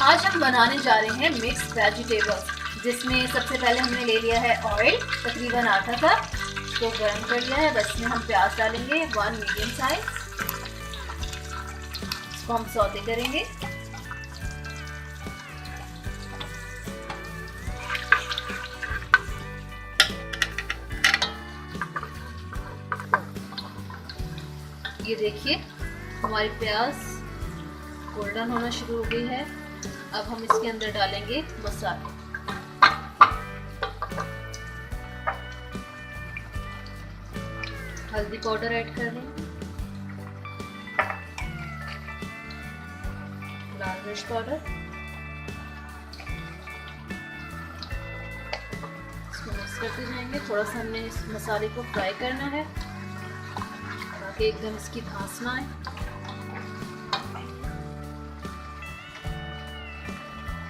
आज हम बनाने जा रहे हैं मिक्स वेजिटेबल्स, जिसमें सबसे पहले हमने ले लिया है ऑयल, तकरीबन आधा कप, तो गर्म कर लिया है। बस में हम प्याज डालेंगे 1 मीडियम साइज, इसको हम सौते करेंगे। ये देखिए हमारी प्याज गोल्डन होना शुरू हो गई है। अब हम इसके अंदर डालेंगे मसाले। हल्दी पाउडर ऐड कर दें, लाल मिर्च पाउडर, इसको मिक्स करते जाएंगे। थोड़ा सा हमने इस मसाले को फ्राई करना है ताकि एकदम इसकी धांस ना आए।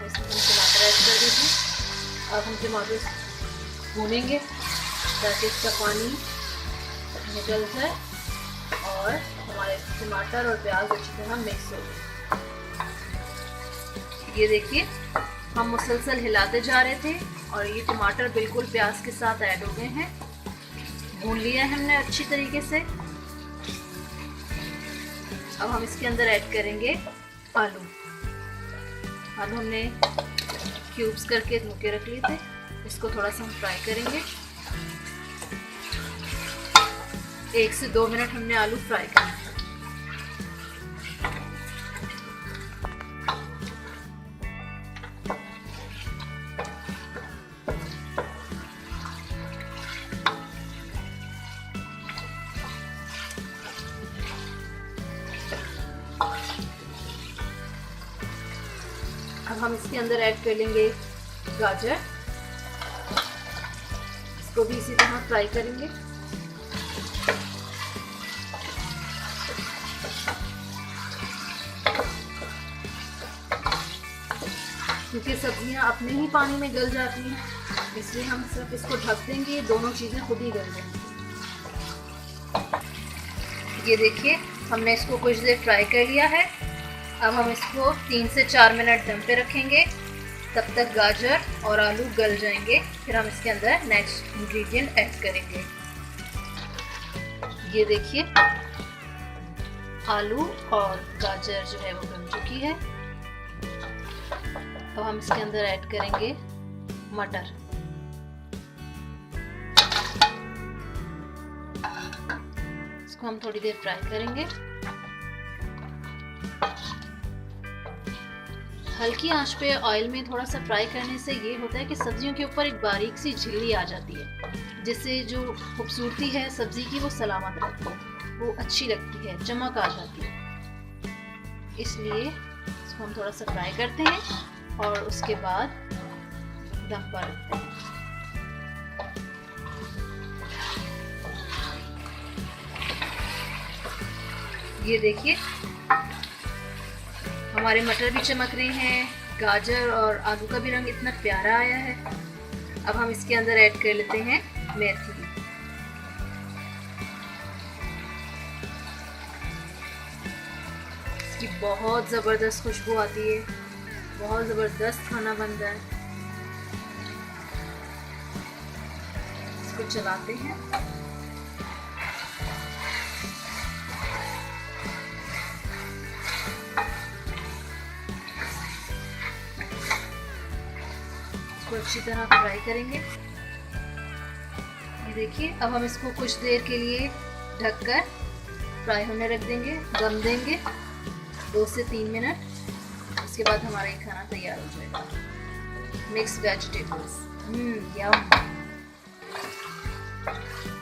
इसमें हम टमाटर ऐड कर देंगे। अब हम टमाटर भूनेंगे ताकि इसका पानी निकल जाए और हमारे टमाटर और प्याज अच्छी तरह मिक्स हो जाए। ये देखिए हम मुसलसल हिलाते जा रहे थे और ये टमाटर बिल्कुल प्याज के साथ ऐड हो गए हैं। भून लिया है हमने अच्छी तरीके से। अब हम इसके अंदर ऐड करेंगे आलू। आलू हमने क्यूब्स करके धो के रख लिए थे, इसको थोड़ा सा हम फ्राई करेंगे। 1 से 2 मिनट हमने आलू फ्राई करना है। अब हम इसके अंदर ऐड कर लेंगे गाजर, इसको भी इसी तरह फ्राई करेंगे। क्योंकि सब्जियां अपने ही पानी में गल जाती हैं, इसलिए हम सिर्फ इसको ढक देंगे, दोनों चीज़ें खुद ही गल जाएंगी। ये देखिए हमने इसको कुछ देर फ्राई कर लिया है। अब हम इसको 3 से 4 मिनट दम पे रखेंगे, तब तक गाजर और आलू गल जाएंगे। फिर हम इसके अंदर नेक्स्ट इंग्रेडिएंट ऐड करेंगे। ये देखिए आलू और गाजर जो है वो गल चुकी है। अब हम इसके अंदर ऐड करेंगे मटर। इसको हम थोड़ी देर फ्राई करेंगे। हल्की आंच पे ऑयल में थोड़ा सा फ्राई करने से ये होता है कि सब्जियों के ऊपर एक बारीक सी झिल्ली आ जाती है, जिससे जो खूबसूरती है सब्जी की वो सलामत रहती है, वो अच्छी लगती है, चमक आ जाती है। इसलिए इसको हम थोड़ा सा फ्राई करते हैं और उसके बाद दम पर रखते हैं। ये देखिए हमारे मटर भी चमक रहे हैं, गाजर और आलू का भी रंग इतना प्यारा आया है। अब हम इसके अंदर ऐड कर लेते हैं मेथी। इसकी बहुत ज़बरदस्त खुशबू आती है, बहुत ज़बरदस्त खाना बनता है। इसको चलाते हैं। इसको अच्छी तरह फ्राई करेंगे। ये देखिए अब हम इसको कुछ देर के लिए ढककर फ्राई होने रख देंगे, दम देंगे 2 से 3 मिनट। उसके बाद हमारा ये खाना तैयार हो जाएगा। मिक्स वेजिटेबल्स, यम।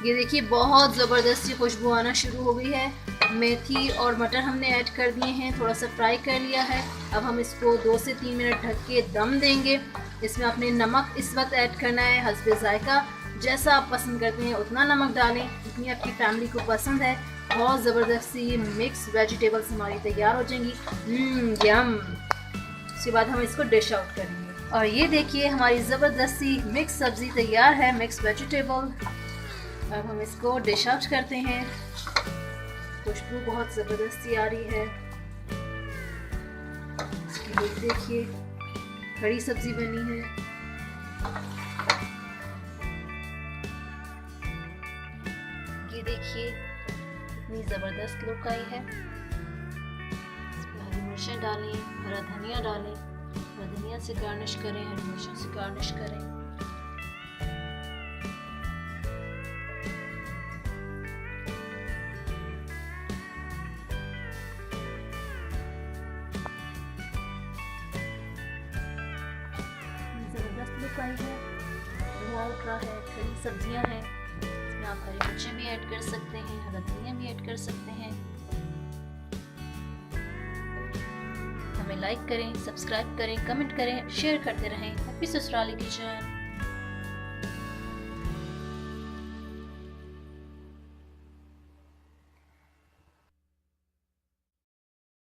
ये देखिए बहुत ज़बरदस्त खुशबू आना शुरू हो गई है। मेथी और मटर हमने ऐड कर दिए हैं, थोड़ा सा फ्राई कर लिया है। अब हम इसको 2 से 3 मिनट ढक के दम देंगे। इसमें आपने नमक इस वक्त ऐड करना है हस्बे जायका, जैसा आप पसंद करते हैं उतना नमक डालें, जितनी आपकी फैमिली को पसंद है। बहुत ज़बरदस्त सी मिक्स वेजिटेबल्स हमारी तैयार हो जाएंगी। यम। उसके बाद हम इसको डिश आउट करेंगे। और ये देखिए हमारी ज़बरदस्त सी मिक्स सब्ज़ी तैयार है, मिक्स वेजिटेबल। अब हम इसको डिश आउट करते हैं। खुशबू बहुत ज़बरदस्त सी आ रही है। इसकी लुक देखिए। खड़ी सब्जी बनी है। ये देखिए कितनी ज़बरदस्त लुक आई है। इसमें हरी मिर्चें डालें, हरा धनिया डालें, हरा धनिया से गार्निश करें, हरी मिर्चों से गार्निश करें। ज़बरदस्त लुक आई है, धुआं उठ रहा है, खड़ी सब्जियां हैं। इसमें आप हरी मिर्चें भी ऐड कर सकते हैं, हरा धनिया भी ऐड कर सकते हैं। हमें लाइक करें, सब्सक्राइब करें, कमेंट करें, शेयर करते रहें। हैप्पी ससुराली किचन।